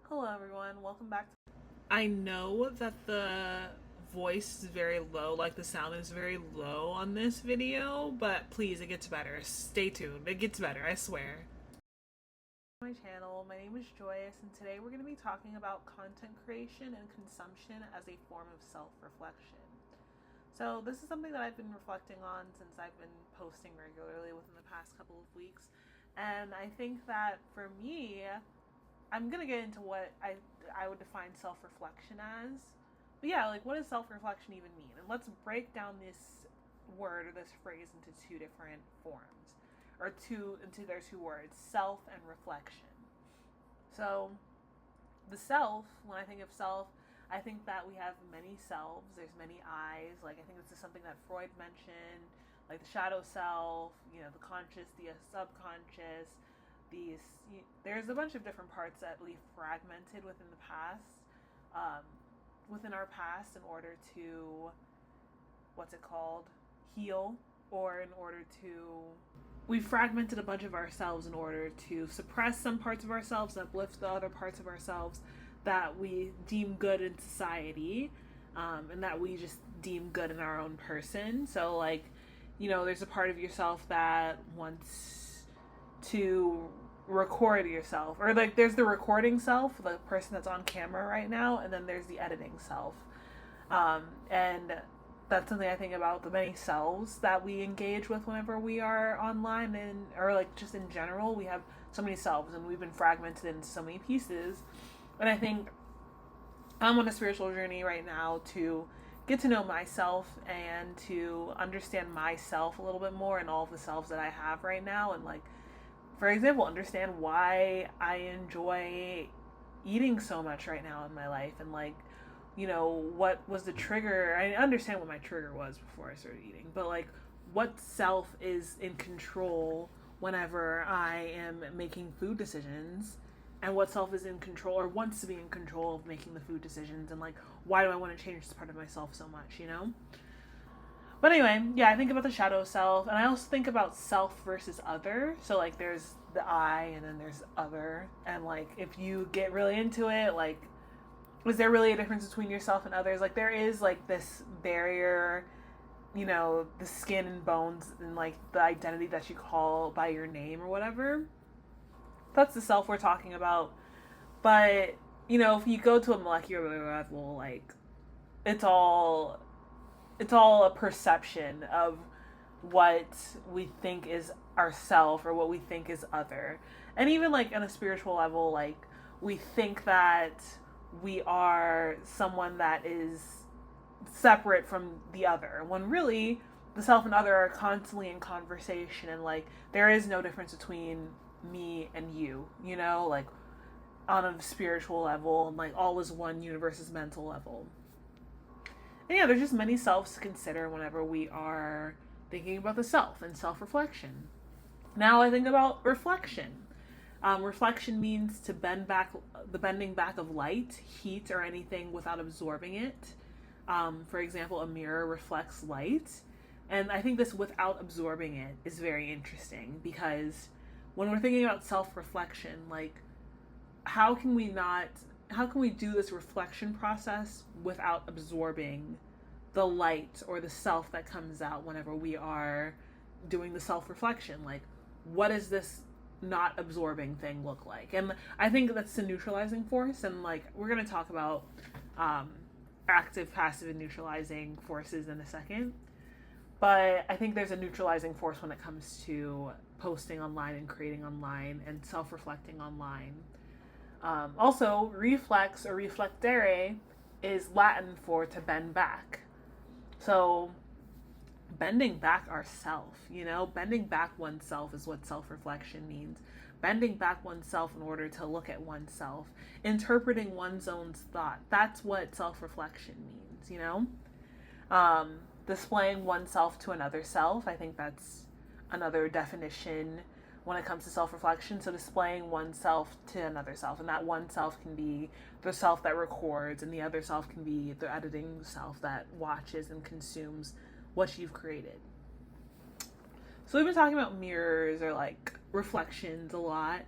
Hello, everyone. Welcome back. I know that the voice is very low, like the sound is very low on this video, but please, it gets better. Stay tuned. It gets better, I swear. My channel. My name is Joyous, and today we're going to be talking about content creation and consumption as a form of self-reflection. So this is something that I've been reflecting on since I've been posting regularly within the past couple of weeks, and I think that for me, I'm gonna get into what I would define self reflection as. But yeah, like what does self reflection even mean? And let's break down this word or this phrase into two different forms, or into their two words: self and reflection. So the self, when I think of self, I think that we have many selves. There's many eyes. Like I think this is something that Freud mentioned, like the shadow self, the conscious, the subconscious. These There's a bunch of different parts that we fragmented within the past, within our past, in order to what's it called, heal, or in order to we fragmented a bunch of ourselves in order to suppress some parts of ourselves, uplift the other parts of ourselves that we deem good in society, and that we just deem good in our own person. So, like, there's a part of yourself that wants to record yourself, or like there's the recording self, the person that's on camera right now, and then there's the editing self. And that's something I think about, the many selves that we engage with whenever we are online, and or like just in general, we have so many selves and we've been fragmented into so many pieces. And I think I'm on a spiritual journey right now to get to know myself and to understand myself a little bit more and all of the selves that I have right now, and like, for example, understand why I enjoy eating so much right now in my life, and like, what was the trigger. I understand what my trigger was before I started eating, but like, what self is in control whenever I am making food decisions, and what self is in control or wants to be in control of making the food decisions, and like, why do I want to change this part of myself so much. But anyway, yeah, I think about the shadow self, and I also think about self versus other. So like, there's the I, and then there's other, and like, if you get really into it, like, is there really a difference between yourself and others? Like, there is like this barrier, the skin and bones, and like the identity that you call by your name or whatever. That's the self we're talking about. But if you go to a molecular level, like, it's all it's all a perception of what we think is ourself or what we think is other. And even like on a spiritual level, like, we think that we are someone that is separate from the other, when really the self and other are constantly in conversation, and like, there is no difference between me and you, like, on a spiritual level, and like, all is one, universe is mental level. And yeah, there's just many selves to consider whenever we are thinking about the self and self reflection. Now I think about reflection. Reflection means to bend back, the bending back of light, heat, or anything without absorbing it. For example, a mirror reflects light. And I think this without absorbing it is very interesting, because when we're thinking about self reflection, like, how can we not how can we do this reflection process without absorbing the light or the self that comes out whenever we are doing the self reflection? Like, what does this not absorbing thing look like? And I think that's the neutralizing force. And like, we're going to talk about active, passive, and neutralizing forces in a second. But I think there's a neutralizing force when it comes to posting online and creating online and self reflecting online. Also, reflex or reflectere is Latin for to bend back. So, bending back ourself, bending back oneself is what self reflection means. Bending back oneself in order to look at oneself, interpreting one's own thought. That's what self reflection means. Displaying oneself to another self. I think that's another definition when it comes to self reflection. So, displaying oneself to another self, and that one self can be the self that records, and the other self can be the editing self that watches and consumes what you've created. So, we've been talking about mirrors or like reflections a lot,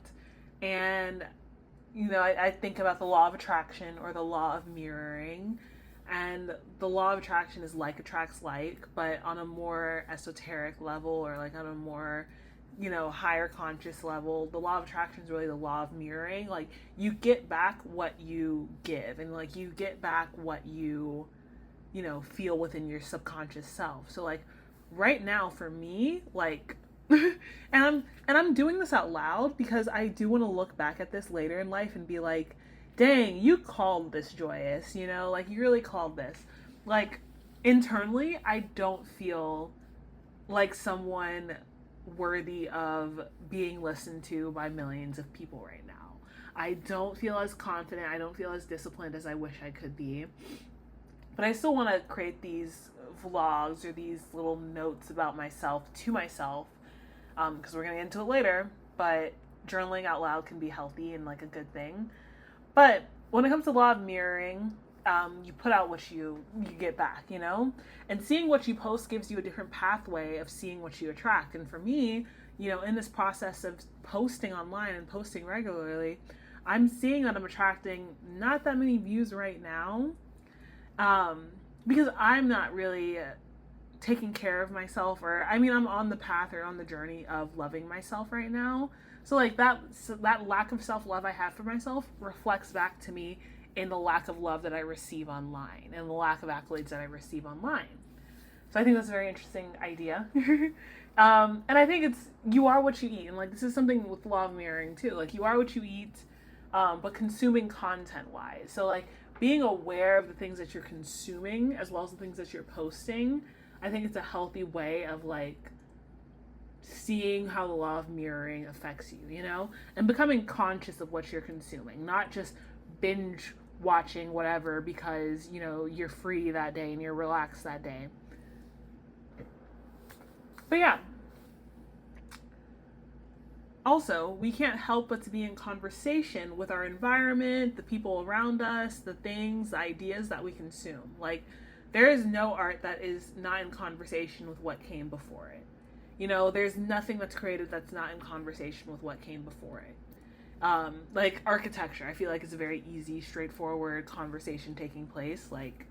and I think about the law of attraction or the law of mirroring. And the law of attraction is like attracts like, but on a more esoteric level, or like on a more, higher conscious level. The law of attraction is really the law of mirroring. Like, you get back what you give, and like you get back what feel within your subconscious self. So like right now for me, like and I'm doing this out loud because I do want to look back at this later in life and be like, dang, you called this joyous, like you really called this. Like, internally, I don't feel like someone worthy of being listened to by millions of people right now. I don't feel as confident, I don't feel as disciplined as I wish I could be. But I still want to create these vlogs or these little notes about myself to myself, because we're going to get into it later. But journaling out loud can be healthy and like a good thing. But when it comes to law of mirroring, you put out what you get back, and seeing what you post gives you a different pathway of seeing what you attract. And for me, in this process of posting online and posting regularly, I'm seeing that I'm attracting not that many views right now, because I'm not really taking care of myself, or I'm on the path or on the journey of loving myself right now. So like that lack of self-love I have for myself reflects back to me in the lack of love that I receive online and the lack of accolades that I receive online. So I think that's a very interesting idea. And I think it's, you are what you eat. And like, this is something with law of mirroring too. Like, you are what you eat, but consuming content wise. So like, being aware of the things that you're consuming as well as the things that you're posting, I think it's a healthy way of like seeing how the law of mirroring affects you, and becoming conscious of what you're consuming, not just binge watching whatever because, you're free that day and you're relaxed that day. But yeah. Also, we can't help but to be in conversation with our environment, the people around us, the things, the ideas that we consume. Like, there is no art that is not in conversation with what came before it. There's nothing that's created that's not in conversation with what came before it. Like architecture, I feel like it's a very easy, straightforward conversation taking place. Like,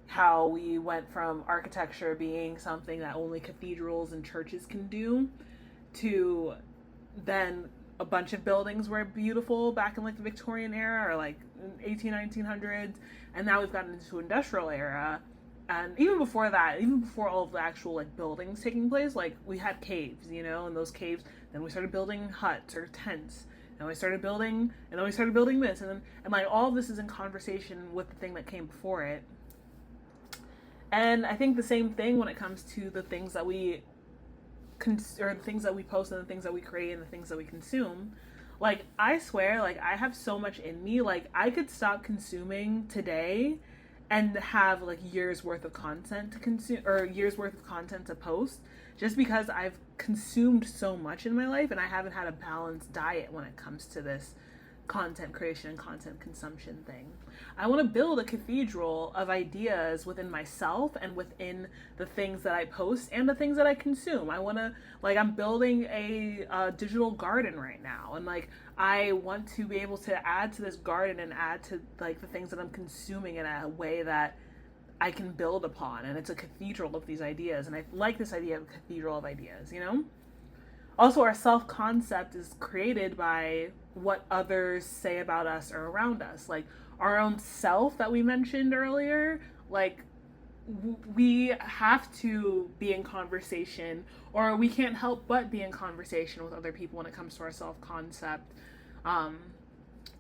how we went from architecture being something that only cathedrals and churches can do to then a bunch of buildings were beautiful back in like the Victorian era or like 1900s, and now we've gotten into industrial era. And even before that, even before all of the actual like buildings taking place, like we had caves, and those caves, then we started building huts or tents, and we started building, and then we started building this, and like all of this is in conversation with the thing that came before it. And I think the same thing when it comes to the things that we or the things that we post and the things that we create and the things that we consume. Like, I swear, like, I have so much in me. Like, I could stop consuming today and have like years worth of content to consume, or years worth of content to post, just because I've consumed so much in my life and I haven't had a balanced diet when it comes to this content creation and content consumption thing. I want to build a cathedral of ideas within myself and within the things that I post and the things that I consume. I want to, like, I'm building a digital garden right now, and like I want to be able to add to this garden and add to like the things that I'm consuming in a way that I can build upon, and it's a cathedral of these ideas. And I like this idea of a cathedral of ideas, Also, our self-concept is created by what others say about us or around us. Like, our own self that we mentioned earlier, like, we have to be in conversation, or we can't help but be in conversation with other people when it comes to our self-concept.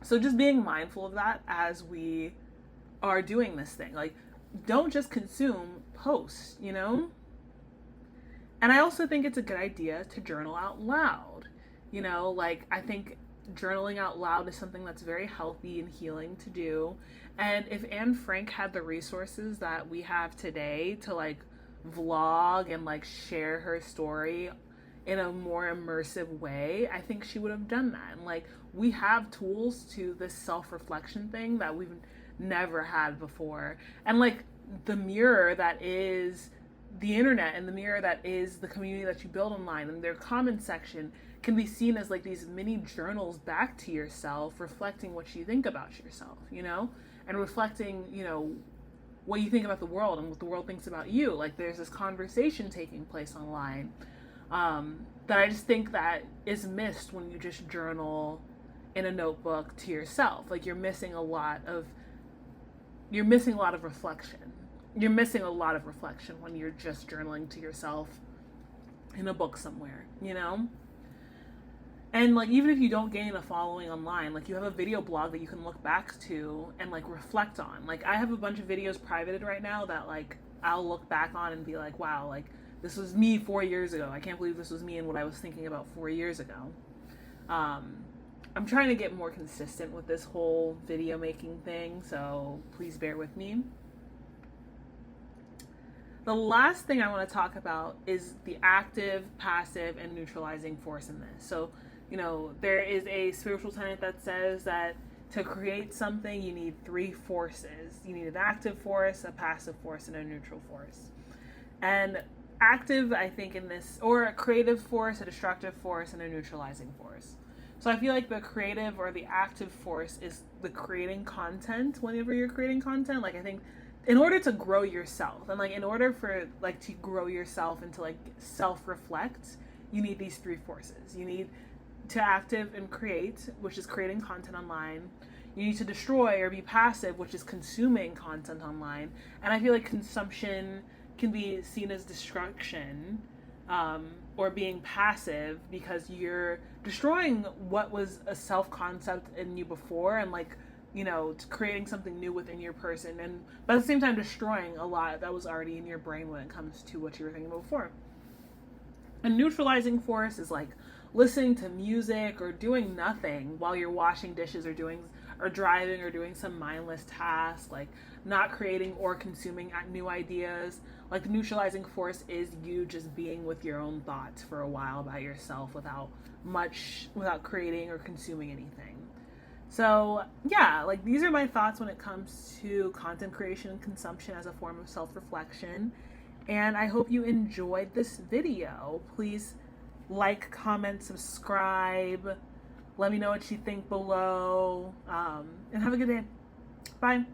So just being mindful of that as we are doing this thing. Like, don't just consume, post, And I also think it's a good idea to journal out loud. Like, I think journaling out loud is something that's very healthy and healing to do. And if Anne Frank had the resources that we have today to like vlog and like share her story in a more immersive way, I think she would have done that. And like, we have tools to this self-reflection thing that we've never had before. And like, the mirror that is the internet and the mirror that is the community that you build online and their comment section can be seen as like these mini journals back to yourself, reflecting what you think about yourself, you know, and reflecting, you know, what you think about the world and what the world thinks about you. Like there's this conversation taking place online that I just think that is missed when you just journal in a notebook to yourself. Like you're missing a lot of reflection. You're missing a lot of reflection when you're just journaling to yourself in a book somewhere, you know? And like even if you don't gain a following online, like you have a video blog that you can look back to and like reflect on. Like I have a bunch of videos privated right now that like I'll look back on and be like, wow, like this was me 4 years ago. I can't believe this was me and what I was thinking about 4 years ago. I'm trying to get more consistent with this whole video making thing, so please bear with me. The last thing I want to talk about is the active, passive, and neutralizing force in this. So, you know, there is a spiritual tenet that says that to create something, you need 3 forces. You need an active force, a passive force, and a neutral force. And active, I think in this, or a creative force, a destructive force, and a neutralizing force. So I feel like the creative or the active force is the creating content whenever you're creating content. Like I think in order to grow yourself and like in order for like to grow yourself and to like self-reflect, you need these 3 forces. You need to active and create, which is creating content online. You need to destroy or be passive, which is consuming content online. And I feel like consumption can be seen as destruction, or being passive because you're destroying what was a self-concept in you before and like, you know, creating something new within your person, and but at the same time destroying a lot that was already in your brain when it comes to what you were thinking about before. A neutralizing force is like listening to music or doing nothing while you're washing dishes or driving or doing some mindless task, like not creating or consuming new ideas. Like the neutralizing force is you just being with your own thoughts for a while by yourself without creating or consuming anything. So yeah, like these are my thoughts when it comes to content creation and consumption as a form of self-reflection. And I hope you enjoyed this video. Please like, comment, subscribe. Let me know what you think below. And have a good day. Bye.